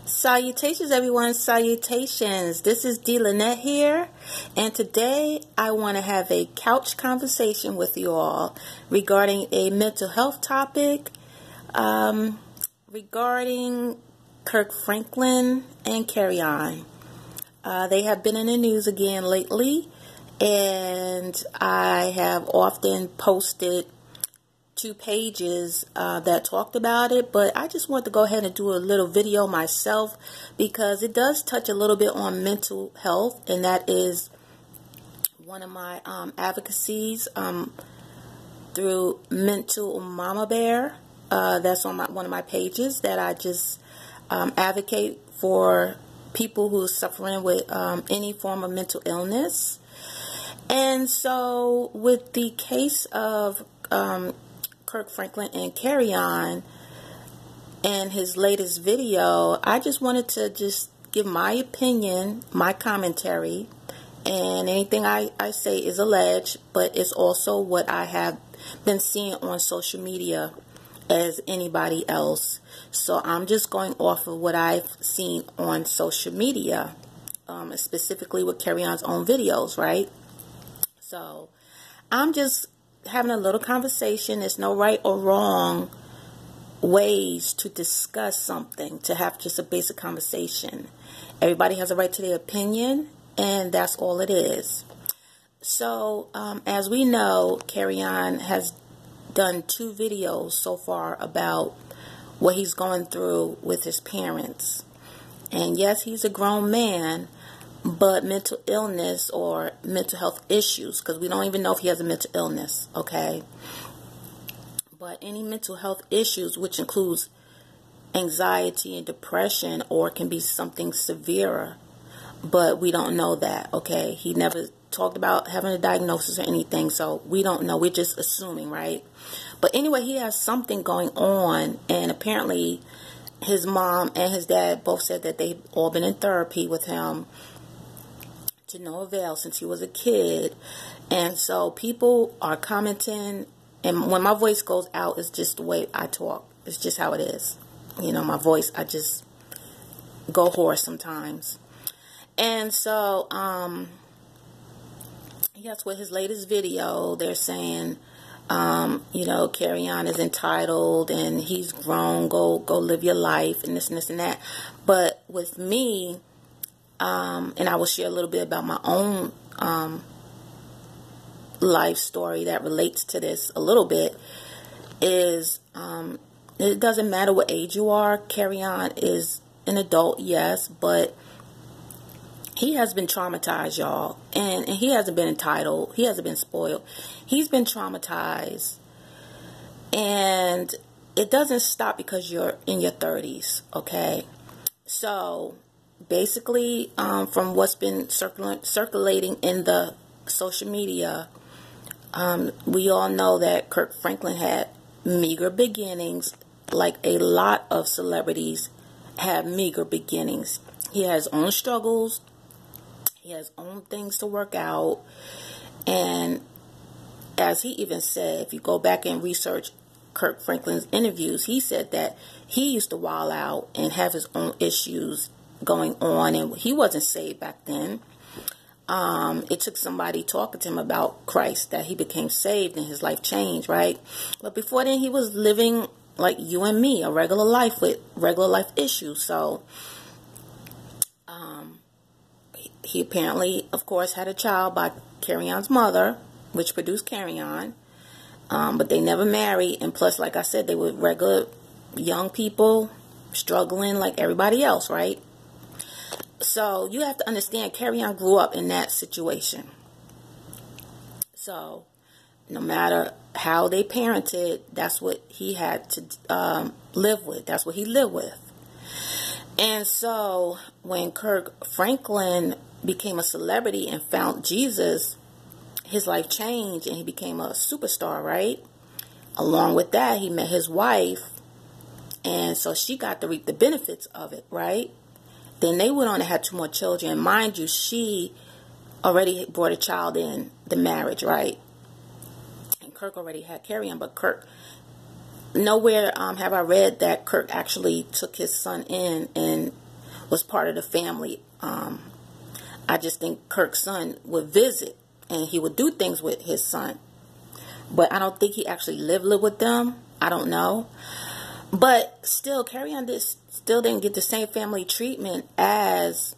Salutations, everyone. Salutations. This is D. Lynette here, and today I want to have a couch conversation with you all regarding a mental health topic, regarding Kirk Franklin and Kerrion. They have been in the news again lately, and I have often posted 2 pages that talked about it, but I just want to go ahead and do a little video myself because it does touch a little bit on mental health, and that is one of my advocacies through Mental Mama Bear. That's on one of my pages that I just advocate for people who are suffering with any form of mental illness. And so with the case of Kirk Franklin and Kerrion and his latest video, I just wanted to just give my opinion, my commentary, and anything I say is alleged, but it's also what I have been seeing on social media as anybody else. So I'm just going off of what I've seen on social media, specifically with Kerrion's own videos, right? So I'm just having a little conversation. There's no right or wrong ways to discuss something, to have just a basic conversation. Everybody has a right to their opinion, and that's all it is. So as we know, Kerrion has done 2 videos so far about what he's going through with his parents. And yes, he's a grown man, but mental illness or mental health issues, because we don't even know if he has a mental illness, okay? But any mental health issues, which includes anxiety and depression, or can be something severer, but we don't know that, okay? He never talked about having a diagnosis or anything, so we don't know. We're just assuming, right? But anyway, he has something going on, and apparently his mom and his dad both said that they've all been in therapy with him to no avail since he was a kid. And so people are commenting, and when my voice goes out, it's just the way I talk. It's just how it is. You know, my voice, I just go hoarse sometimes. And so, yes, with his latest video, they're saying, you know, Kerrion is entitled and he's grown, go live your life, and this and this and that. But with me, and I will share a little bit about my own life story that relates to this a little bit, is it doesn't matter what age you are. Kerrion is an adult, yes, but he has been traumatized, y'all, and he hasn't been entitled. He hasn't been spoiled. He's been traumatized, and it doesn't stop because you're in your 30s, okay? So basically, from what's been circulating in the social media, we all know that Kirk Franklin had meager beginnings, like a lot of celebrities have meager beginnings. He has his own struggles. He has own things to work out. And as he even said, if you go back and research Kirk Franklin's interviews, he said that he used to wild out and have his own issues going on, and he wasn't saved back then. It took somebody talking to him about Christ that he became saved and his life changed, right? But before then, he was living like you and me, a regular life with regular life issues. So he apparently, of course, had a child by Kerrion's mother, which produced Kerrion, but they never married. And plus, like I said, they were regular young people struggling like everybody else, right? So you have to understand, Kerrion grew up in that situation. So no matter how they parented, that's what he had to live with. That's what he lived with. And so when Kirk Franklin became a celebrity and found Jesus, his life changed and he became a superstar, right? Along with that, he met his wife, and so she got to reap the benefits of it, right? Then they went on and had 2 more children. Mind you, she already brought a child in the marriage, right? And Kirk already had Kerrion, but Kirk Nowhere have I read that Kirk actually took his son in and was part of the family. I just think Kirk's son would visit and he would do things with his son. But I don't think he actually lived with them. I don't know. But still, Kerrion still didn't get the same family treatment as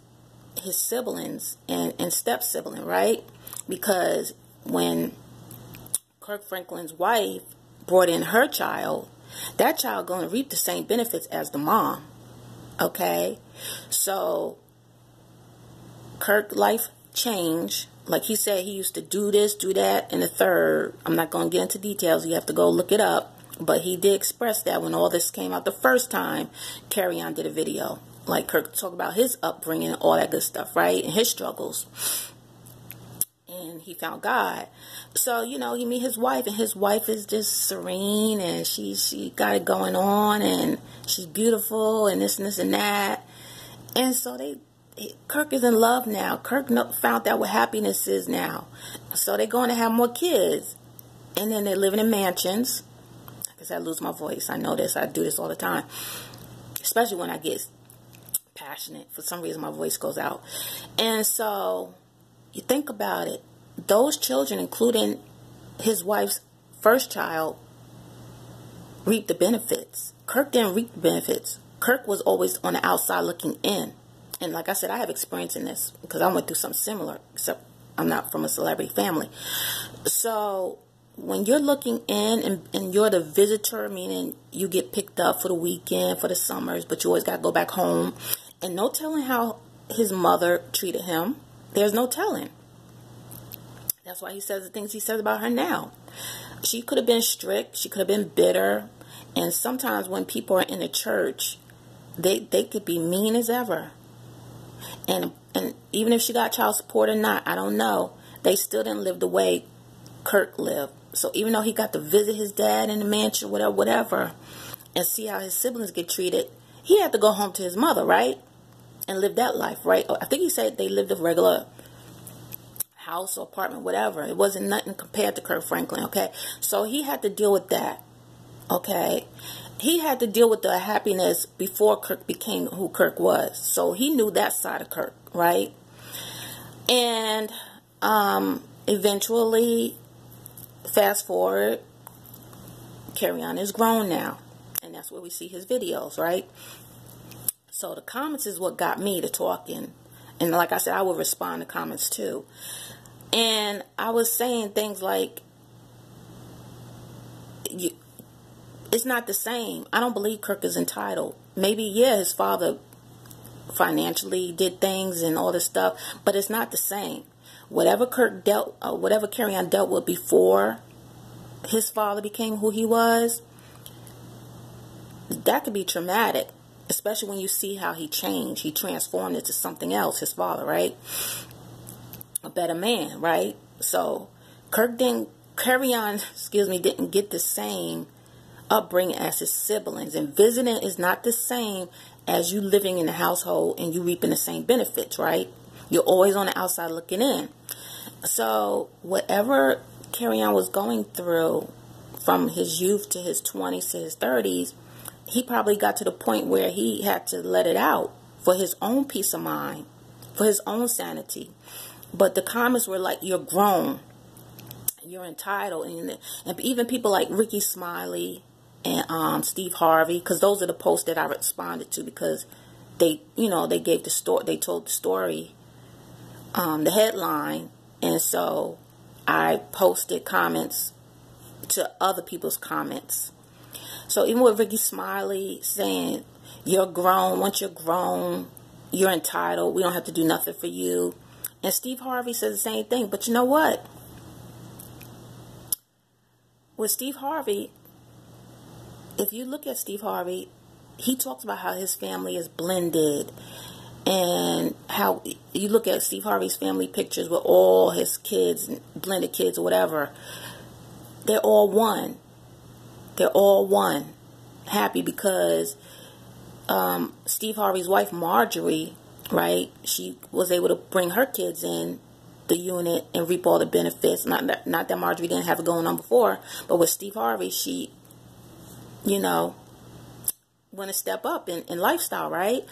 his siblings and step-sibling, right? Because when Kirk Franklin's wife brought in her child, that child going to reap the same benefits as the mom. Okay? So, Kirk's life changed. Like he said, he used to do this, do that, and the third. I'm not going to get into details. You have to go look it up. But he did express that when all this came out the first time, Kerrion did a video. Like Kirk talked about his upbringing and all that good stuff, right? And his struggles. And he found God. So, you know, he meet his wife, and his wife is just serene, and she got it going on, and she's beautiful, and this and this and that. And so Kirk is in love now. Kirk found out what happiness is now. So they're going to have more kids. And then they're living in mansions. Because I lose my voice. I know this. I do this all the time. Especially when I get passionate. For some reason, my voice goes out. And so, you think about it. Those children, including his wife's first child, reaped the benefits. Kirk didn't reap the benefits. Kirk was always on the outside looking in. And like I said, I have experience in this. Because I went through something similar. Except I'm not from a celebrity family. So, when you're looking in and you're the visitor, meaning you get picked up for the weekend, for the summers, but you always got to go back home. And no telling how his mother treated him. There's no telling. That's why he says the things he says about her now. She could have been strict. She could have been bitter. And sometimes when people are in the church, they could be mean as ever. And even if she got child support or not, I don't know. They still didn't live the way Kirk lived. So even though he got to visit his dad in the mansion, whatever, and see how his siblings get treated, he had to go home to his mother, right? And live that life, right? I think he said they lived a regular house or apartment, whatever. It wasn't nothing compared to Kirk Franklin, okay? So he had to deal with that, okay? He had to deal with the happiness before Kirk became who Kirk was. So he knew that side of Kirk, right? And eventually, fast forward, Kerrion is grown now. And that's where we see his videos, right? So the comments is what got me to talking. And like I said, I would respond to comments too. And I was saying things like, it's not the same. I don't believe Kirk is entitled. Maybe, yeah, his father financially did things and all this stuff. But it's not the same. Whatever Kerrion dealt with before his father became who he was, that could be traumatic, especially when you see how he changed. He transformed into something else, his father, right? A better man, right? So Kerrion, didn't get the same upbringing as his siblings, and visiting is not the same as you living in the household and you reaping the same benefits, right? You're always on the outside looking in. So whatever Kerrion was going through from his youth to his 20s to his 30s, he probably got to the point where he had to let it out for his own peace of mind, for his own sanity. But the comments were like, you're grown, you're entitled. And even people like Ricky Smiley and Steve Harvey, because those are the posts that I responded to, because they, they gave the story, they told the story, the headline, and so I posted comments to other people's comments. So even with Ricky Smiley saying, you're grown, once you're grown, you're entitled, we don't have to do nothing for you. And Steve Harvey says the same thing. But you know what? With Steve Harvey, if you look at Steve Harvey, he talks about how his family is blended. And how you look at Steve Harvey's family pictures with all his kids, blended kids or whatever. They're all one. They're all one. Happy because Steve Harvey's wife, Marjorie, right, she was able to bring her kids in the unit and reap all the benefits. Not that Marjorie didn't have it going on before, but with Steve Harvey, she, want to step up in lifestyle, right?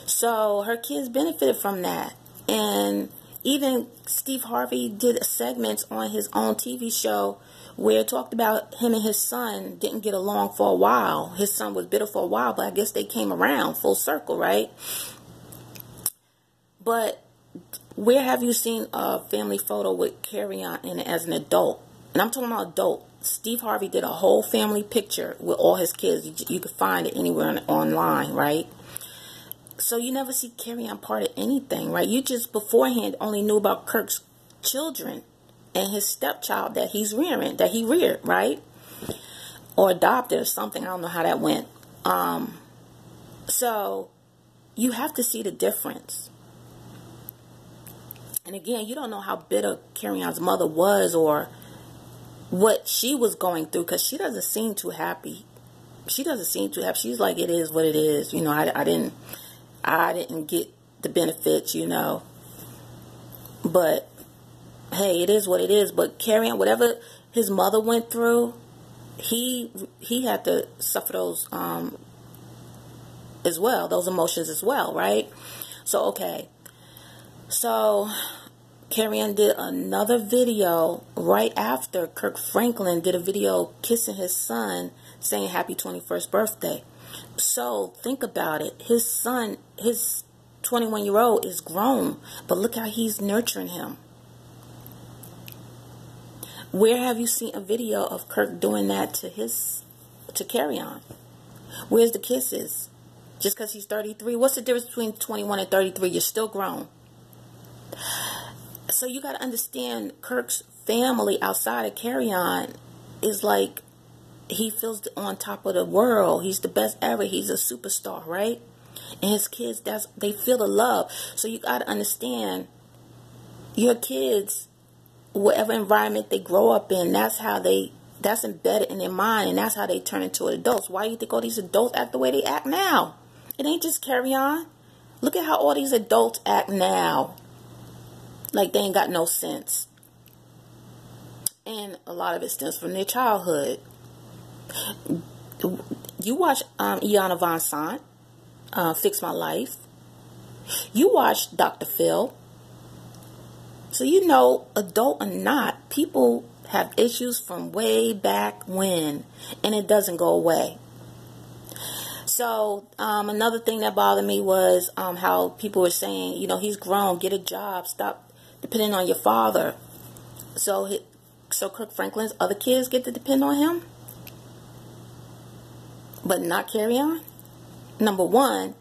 So her kids benefited from that. And even Steve Harvey did segments on his own TV show where it talked about him and his son didn't get along for a while. His son was bitter for a while, but I guess they came around full circle, right? But where have you seen a family photo with Kerrion in it as an adult? And I'm talking about adult. Steve Harvey did a whole family picture with all his kids. You could find it anywhere online, right? So you never see Kerrion part of anything, right? You just beforehand only knew about Kirk's children and his stepchild that he reared, right? Or adopted or something. I don't know how that went. So you have to see the difference. And again, you don't know how bitter Kerrion's mother was or what she was going through, because she doesn't seem too happy. She doesn't seem too happy. She's like, it is what it is. You know, I didn't get the benefits, you know. But hey, it is what it is. But Kerrion, whatever his mother went through, he had to suffer those as well, those emotions as well, right? So okay. So Kerrion did another video right after Kirk Franklin did a video kissing his son, saying happy 21st birthday. So think about it. His son, his 21-year-old is grown, but look how he's nurturing him. Where have you seen a video of Kirk doing that to Kerrion? Where's the kisses? Just because he's 33? What's the difference between 21 and 33? You're still grown. So you got to understand, Kirk's family outside of Kerrion is like, he feels on top of the world. He's the best ever. He's a superstar, right? And his kids, they feel the love. So you got to understand, your kids, whatever environment they grow up in, that's embedded in their mind, and that's how they turn into adults. Why do you think all these adults act the way they act now? It ain't just Kerrion. Look at how all these adults act now. Like they ain't got no sense. And a lot of it stems from their childhood. You watch Iyanla Vanzant, Fix My Life. You watch Dr. Phil. So you know, adult or not, people have issues from way back when, and it doesn't go away. So another thing that bothered me was how people were saying, you know, he's grown, get a job, stop depending on your father. So Kirk Franklin's other kids get to depend on him, but not Kerrion. Number one.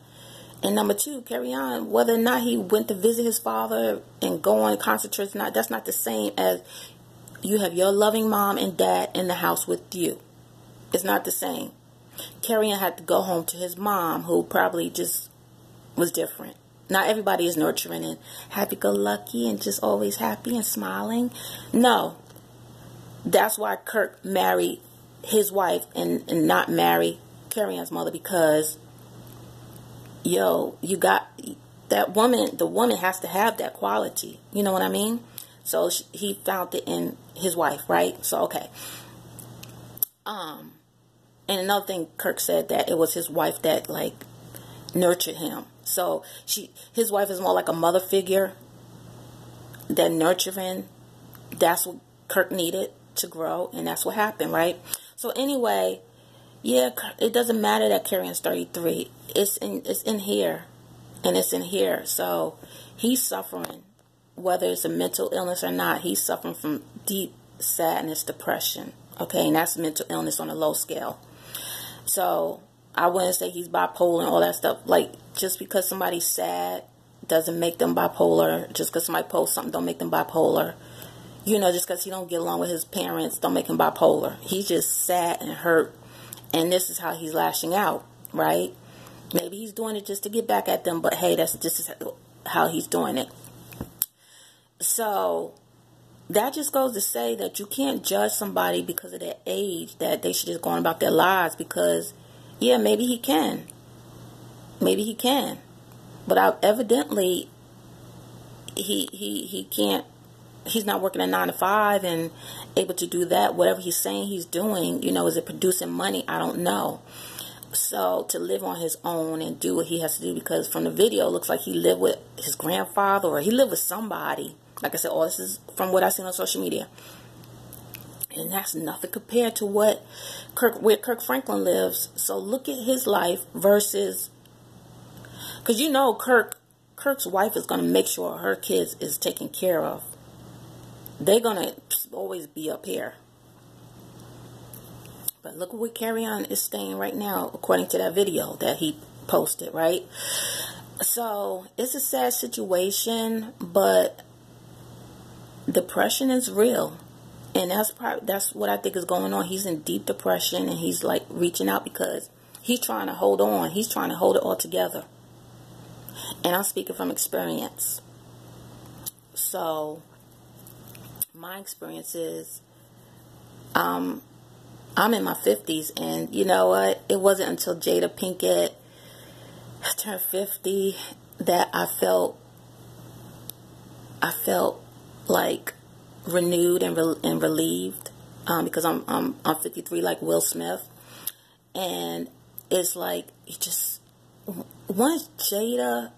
And number two, Kerrion, whether or not he went to visit his father and go on concentrates, that's not the same as you have your loving mom and dad in the house with you. It's not the same. Kerrion had to go home to his mom, who probably just was different. Not everybody is nurturing and happy-go-lucky and just always happy and smiling. No. That's why Kirk married his wife and not marry Kerrion's mother, because, yo, you got that woman, the woman has to have that quality. You know what I mean? So he found it in his wife, right? So, okay. And another thing, Kirk said that it was his wife that, like, nurtured him. So his wife is more like a mother figure, that nurturing. That's what Kirk needed to grow, and that's what happened, right? So anyway, yeah, it doesn't matter that Kerrion's 33. It's in here, and it's in here. So he's suffering, whether it's a mental illness or not. He's suffering from deep sadness, depression. Okay, and that's mental illness on a low scale. So I wouldn't say he's bipolar and all that stuff. Like, just because somebody's sad doesn't make them bipolar. Just because somebody posts something don't make them bipolar. You know, just because he don't get along with his parents don't make him bipolar. He's just sad and hurt. And this is how he's lashing out, right? Maybe he's doing it just to get back at them. But hey, that's just how he's doing it. So that just goes to say that you can't judge somebody because of their age, that they should just go on about their lives, because, yeah, maybe he can. Maybe he can. But evidently, he can't. He's not working a 9 to 5 and able to do that. Whatever he's saying he's doing, you know, is it producing money? I don't know. So to live on his own and do what he has to do, because from the video it looks like he lived with his grandfather or he lived with somebody. Like I said, all this is from what I've seen on social media. And that's nothing compared to where Kirk Franklin lives. So look at his life versus, because you know Kirk's wife is going to make sure her kids is taken care of. They're going to always be up here. But look where Kerrion is staying right now, according to that video that he posted, right? So it's a sad situation, but depression is real. And that's what I think is going on. He's in deep depression, and he's like reaching out because he's trying to hold on. He's trying to hold it all together. And I'm speaking from experience. So my experience is, I'm in my 50s, and you know what? It wasn't until Jada Pinkett turned 50 that I felt like renewed and relieved, because I'm 53 like Will Smith, and it's like once Jada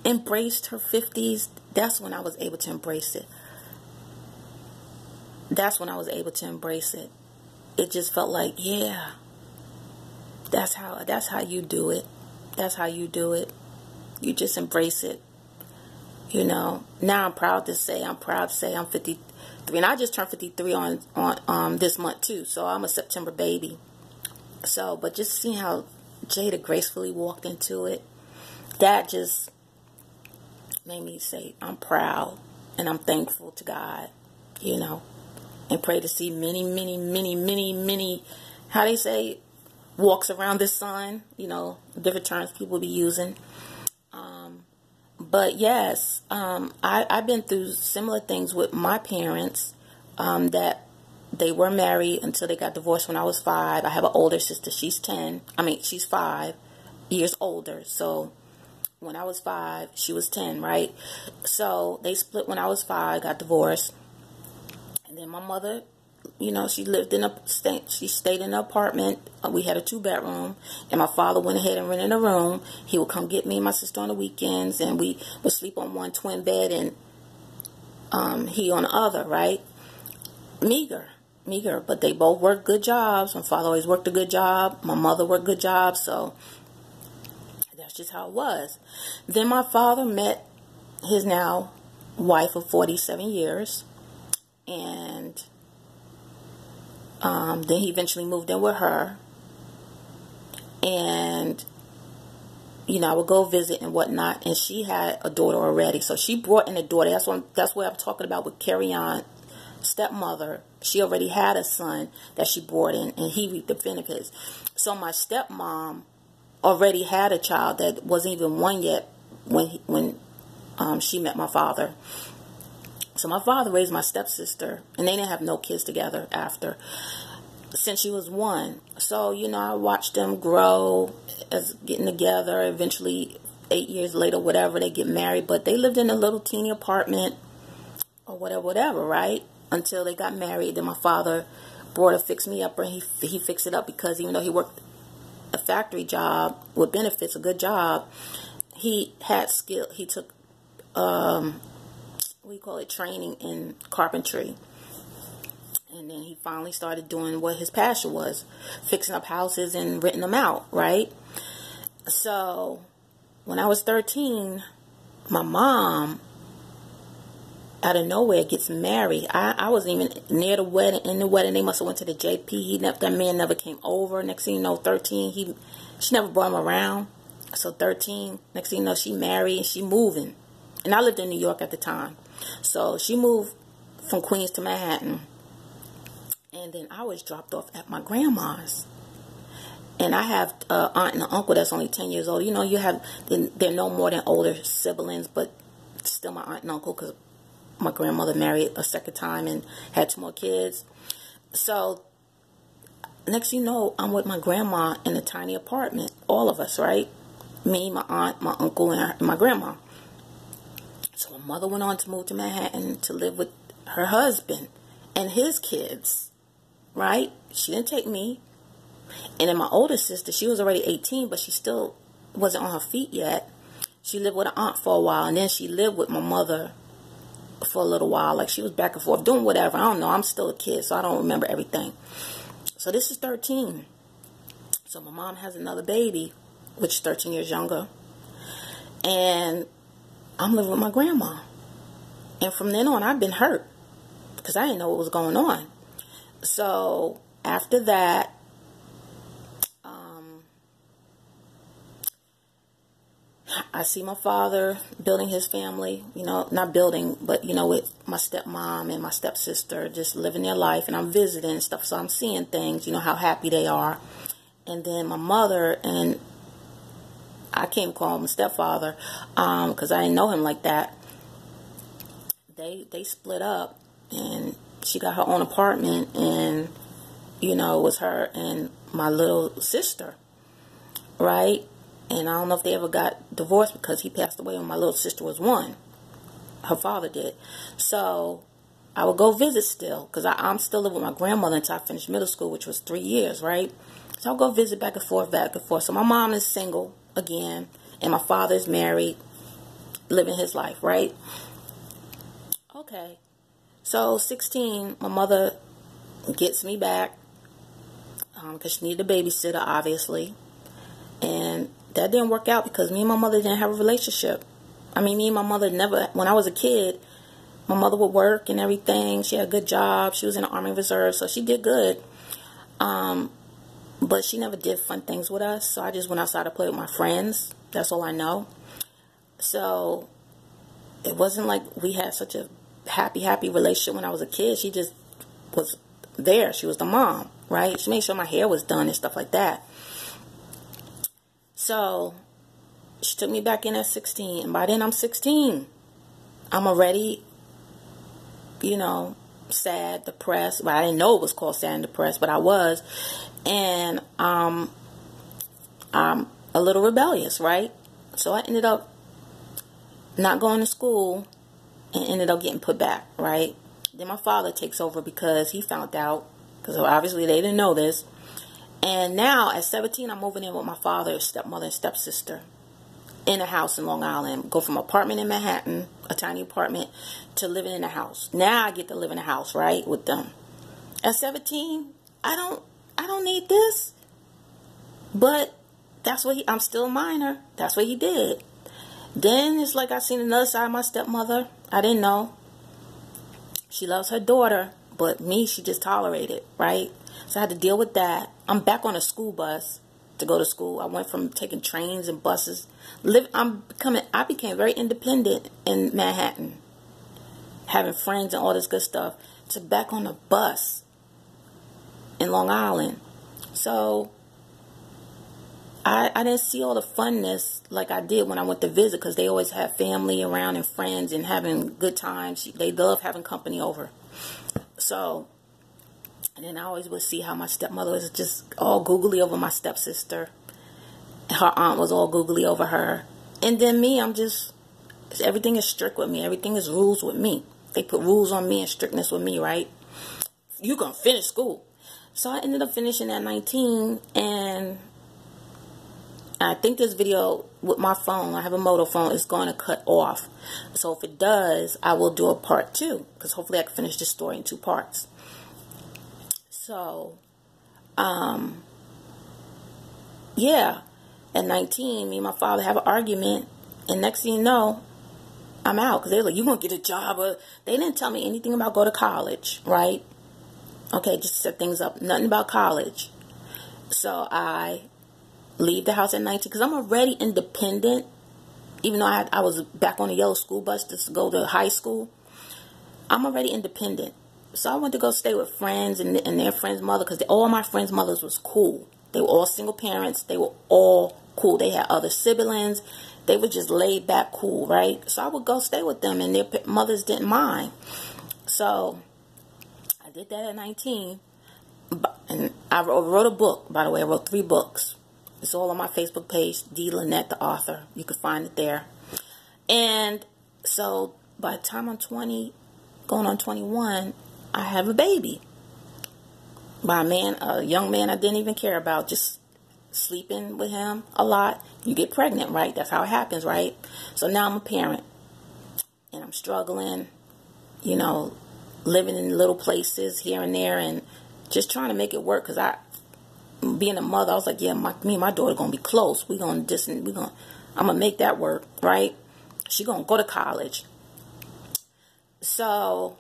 embraced her 50s, that's when I was able to embrace it. That's when I was able to embrace it. It just felt like, yeah, that's how you do it. That's how you do it. You just embrace it. You know. Now I'm proud to say I'm 53, and I just turned 53 on this month too. So I'm a September baby. So, but just seeing how Jada gracefully walked into it, that just made me say I'm proud and I'm thankful to God. You know. And pray to see many, how they say, walks around the sun. You know, different terms people be using. But yes, I've been through similar things with my parents, that they were married until they got divorced when I was 5. I have an older sister. She's 5 years older. So when I was 5, she was 10, right? So they split when I was 5, got divorced. And then my mother, you know, she stayed in an apartment. We had a 2-bedroom, and my father went ahead and rented a room. He would come get me and my sister on the weekends, and we would sleep on one twin bed, and he on the other, right? Meager, but they both worked good jobs. My father always worked a good job. My mother worked good jobs, so that's just how it was. Then my father met his now wife of 47 years. And then he eventually moved in with her. And, you know, I would go visit and whatnot. And she had a daughter already. So she brought in a daughter. That's what I'm talking about with Kerrion, stepmother. She already had a son that she brought in, and he reaped the benefits. So my stepmom already had a child that wasn't even 1 yet when she met my father. So my father raised my stepsister, and they didn't have no kids together since she was 1. So, you know, I watched them grow as getting together. Eventually, 8 years later, whatever, they get married. But they lived in a little teeny apartment or whatever, right? Until they got married. Then my father brought a fix-me-upper, and he fixed it up because even though he worked a factory job with benefits, a good job, he had skill. He took training in carpentry, and then he finally started doing what his passion was, fixing up houses and renting them out, right? So when I was 13, my mom out of nowhere gets married. I wasn't even near the wedding. In the wedding, they must have went to the JP. That man never came over. Next thing you know, 13, she never brought him around. So 13, next thing you know, she married and she moving. And I lived in New York at the time. So she moved from Queens to Manhattan. And then I was dropped off at my grandma's. And I have an aunt and an uncle that's only 10 years old. You know, they're no more than older siblings, but still my aunt and uncle, because my grandmother married a second time and had 2 more kids. So next thing you know, I'm with my grandma in a tiny apartment. All of us, right? Me, my aunt, my uncle, and my grandma. So my mother went on to move to Manhattan to live with her husband and his kids, right? She didn't take me. And then my older sister, she was already 18, but she still wasn't on her feet yet. She lived with an aunt for a while, and then she lived with my mother for a little while. Like, she was back and forth doing whatever. I don't know. I'm still a kid, so I don't remember everything. So this is 13. So my mom has another baby, which is 13 years younger. And I'm living with my grandma. And from then on, I've been hurt because I didn't know what was going on. So after that, I see my father building his family, you know, not building, but, you know, with my stepmom and my stepsister, just living their life. And I'm visiting and stuff, so I'm seeing things, you know, how happy they are. And then my mother, and I can't call him a stepfather because I didn't know him like that. They split up, and she got her own apartment, and, you know, it was her and my little sister, right? And I don't know if they ever got divorced because he passed away when my little sister was 1. Her father did. So I would go visit still because I'm still living with my grandmother until I finished middle school, which was 3 years, right? So I'll go visit back and forth, back and forth. So my mom is single again, and my father is married, living his life, right? Okay. So 16, my mother gets me back because she needed a babysitter, obviously. And that didn't work out because me and my mother didn't have a relationship. I mean, me and my mother never, when I was a kid, my mother would work and everything. She had a good job. She was in the Army Reserve, so she did good. But she never did fun things with us. So I just went outside to play with my friends. That's all I know. So it wasn't like we had such a happy relationship when I was a kid. She just was there. She was the mom, right? She made sure my hair was done and stuff like that. So she took me back in at 16. And by then I'm 16. I'm already, you know, sad, depressed. Well, I didn't know it was called sad and depressed, but I was. And I'm a little rebellious, right? So I ended up not going to school and ended up getting put back, right? Then my father takes over because he found out, because obviously they didn't know this. And now at 17, I'm moving in with my father, stepmother, and stepsister in a house in Long Island. Go from apartment in Manhattan, a tiny apartment, to living in a house. Now I get to live in a house, right, with them. At 17, I don't need this. But that's what I'm still a minor. That's what he did. Then it's like I seen another side of my stepmother. I didn't know. She loves her daughter, but me, she just tolerated, right? So I had to deal with that. I'm back on a school bus to go to school. I went from taking trains and buses. I became very independent in Manhattan, having friends and all this good stuff, to back on a bus in Long Island. So I didn't see all the funness like I did when I went to visit, because they always have family around and friends and having good times. They love having company over. So, and then I always would see how my stepmother was just all googly over my stepsister. Her aunt was all googly over her. And then me, everything is strict with me. Everything is rules with me. They put rules on me and strictness with me, right? You're going to finish school. So I ended up finishing at 19, and I think this video with my phone, I have a Moto phone, is going to cut off. So if it does, I will do a part 2, because hopefully I can finish this story in 2 parts. So, yeah, at 19, me and my father have an argument, and next thing you know, I'm out, because they're like, you're going to get a job. They didn't tell me anything about go to college, right? Okay, just set things up. Nothing about college. So I leave the house at 19, because I'm already independent. Even though I was back on the yellow school bus to go to high school, I'm already independent. So I went to go stay with friends and their friends' mother, because all my friends' mothers was cool. They were all single parents. They were all cool. They had other siblings. They were just laid back cool, right? So I would go stay with them, and their mothers didn't mind. So I did that at 19. And I wrote a book, by the way. I wrote 3 books. It's all on my Facebook page, D. Lynette, the author. You can find it there. And so by the time I'm 20, going on 21, I have a baby. by a young man I didn't even care about, just sleeping with him a lot. You get pregnant, right? That's how it happens, right? So now I'm a parent, and I'm struggling, you know, living in little places here and there, and just trying to make it work. Because being a mother, I was like, yeah, me and my daughter gonna be close. I'm gonna make that work, right? She gonna go to college. So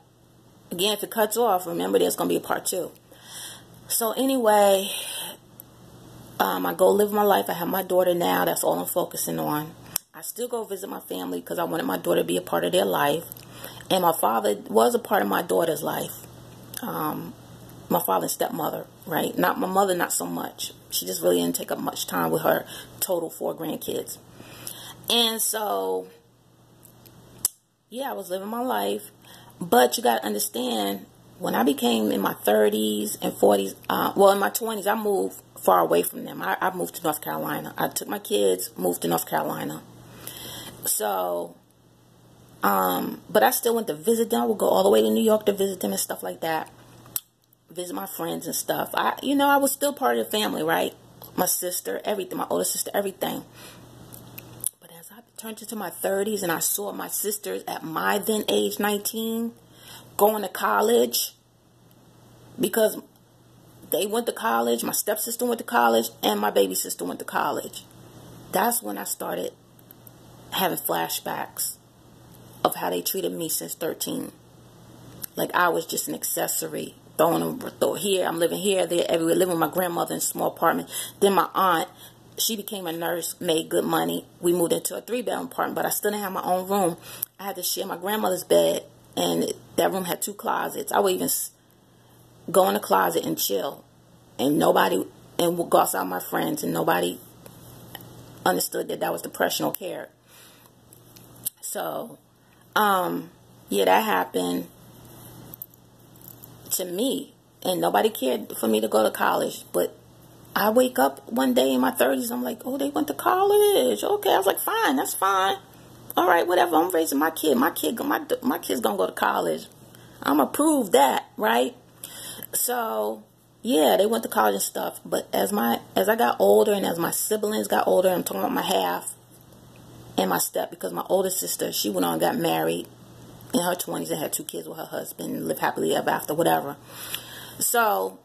again, if it cuts off, remember there's gonna be a part 2. So anyway, I go live my life. I have my daughter now. That's all I'm focusing on. I still go visit my family because I wanted my daughter to be a part of their life. And my father was a part of my daughter's life. My father and stepmother, right? Not my mother, not so much. She just really didn't take up much time with her total 4 grandkids. And so, yeah, I was living my life. But you got to understand, when I became in my 30s and 40s, in my 20s, I moved far away from them. I moved to North Carolina. I took my kids, moved to North Carolina. So, but I still went to visit them. I would go all the way to New York to visit them and stuff like that. Visit my friends and stuff. I was still part of the family, right? My sister, everything. My older sister, everything. But as I turned into my 30s and I saw my sisters at my then age, 19, going to college, because they went to college, my stepsister went to college, and my baby sister went to college. That's when I started having flashbacks of how they treated me since 13. Like I was just an accessory. Throw here, I'm living here, there, everywhere. Living with my grandmother in a small apartment. Then my aunt, she became a nurse, made good money. We moved into a 3-bedroom apartment, but I still didn't have my own room. I had to share my grandmother's bed, and that room had 2 closets. I would even go in the closet and chill, and go outside with my friends, and nobody understood that was depression or care. So, yeah, that happened to me, and nobody cared for me to go to college. But I wake up one day in my 30s, I'm like, oh, they went to college. Okay, I was like, fine, that's fine. All right, whatever. I'm raising my kid. My kid's gonna go to college. I'm gonna prove that, right? So yeah, they went to college and stuff. But as I got older, and as my siblings got older, I'm talking about my half and my step, because my older sister, she went on and got married in her 20s and had 2 kids with her husband, lived happily ever after, whatever. So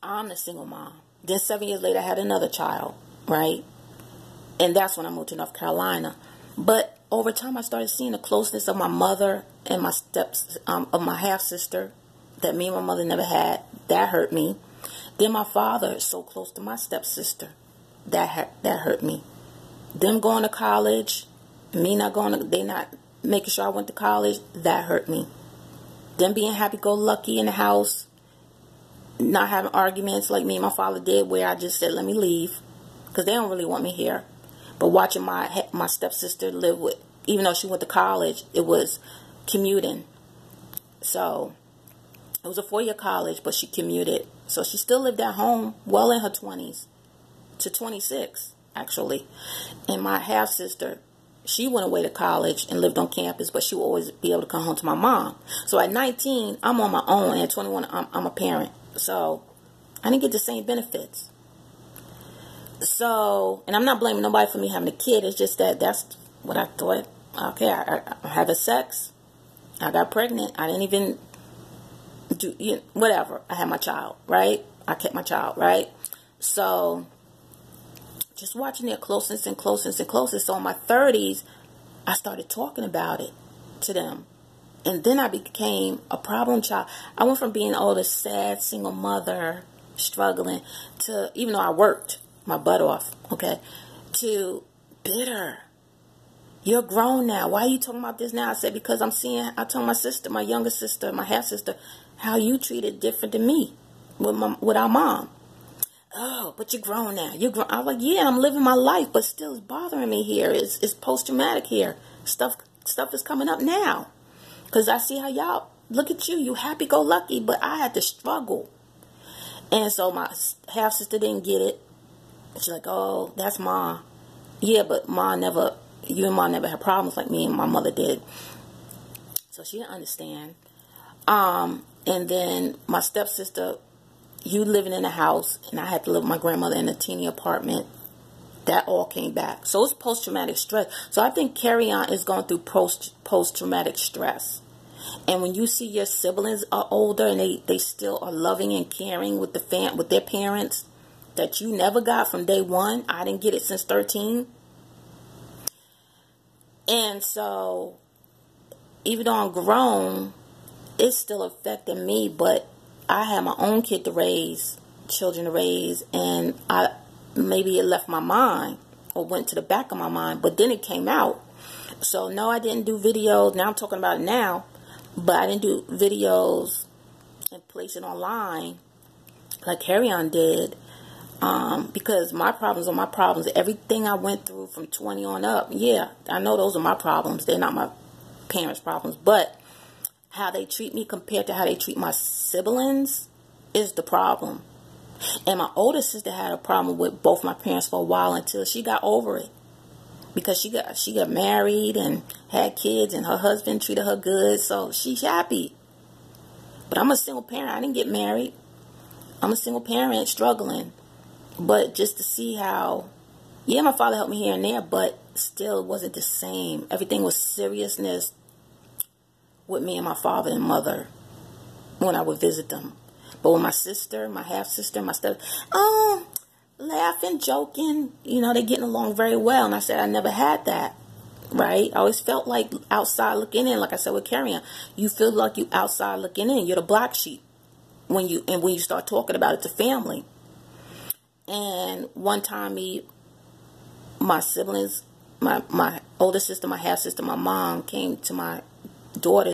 I'm the single mom. Then 7 years later, I had another child, right? And that's when I moved to North Carolina. But over time, I started seeing the closeness of my mother and my of my half sister that me and my mother never had. That hurt me. Then my father, so close to my stepsister, that hurt me. Them going to college, me not going, they not making sure I went to college, that hurt me. Them being happy-go-lucky in the house, not having arguments like me and my father did, where I just said, let me leave, because they don't really want me here. But watching my stepsister live with, even though she went to college, it was commuting. So it was a 4-year college, but she commuted. So she still lived at home well in her 20s to 26, actually. And my half-sister, she went away to college and lived on campus, but she would always be able to come home to my mom. So at 19, I'm on my own, and at 21, I'm a parent. So I didn't get the same benefits. So, and I'm not blaming nobody for me having a kid. It's just that that's what I thought. Okay, I had a sex. I got pregnant. I didn't even do, whatever. I had my child, right? I kept my child, right? So just watching their closeness and closeness and closeness. So in my 30s, I started talking about it to them. And then I became a problem child. I went from being the sad single mother, struggling, to, even though I worked my butt off, okay, to bitter. You're grown now. Why are you talking about this now? I said, because I told my sister, my younger sister, my half-sister, how you treated different than me with our mom. Oh, but you're grown now. You're grown. I was like, yeah, I'm living my life, but still it's bothering me here. It's post-traumatic here. Stuff is coming up now. Because I see how y'all, look at you happy-go-lucky, but I had to struggle. And so my half-sister didn't get it. She's like, oh, that's Ma. Yeah, but you and Ma never had problems like me and my mother did. So she didn't understand. And then my stepsister, you living in a house, and I had to live with my grandmother in a teeny apartment. That all came back. So it's post-traumatic stress. So I think Kerrion is going through post-traumatic stress. And when you see your siblings are older and they still are loving and caring with with their parents that you never got from day one. I didn't get it since 13. And so even though I'm grown, it's still affecting me, but I have my own kid to raise, children to raise, and maybe it left my mind or went to the back of my mind, but then it came out. So no, I didn't do videos. Now I'm talking about it now, but I didn't do videos and place it online like Kerrion did, because my problems are my problems. Everything I went through from 20 on up, yeah, I know those are my problems. They're not my parents' problems, but how they treat me compared to how they treat my siblings is the problem. And my older sister had a problem with both my parents for a while until she got over it, because she got married and had kids, and her husband treated her good, so she's happy. But I'm a single parent. I didn't get married. I'm a single parent struggling. But just to see how, yeah, my father helped me here and there, but still it wasn't the same. Everything was seriousness with me and my father and mother when I would visit them. But with my sister, my half-sister, my step, laughing, joking, you know, they're getting along very well. And I said, I never had that, right? I always felt like outside looking in, like I said with Kerrion. You feel like you outside looking in. You're the black sheep when you start talking about it to family. And one time my siblings, my older sister, my half-sister, my mom came to my daughter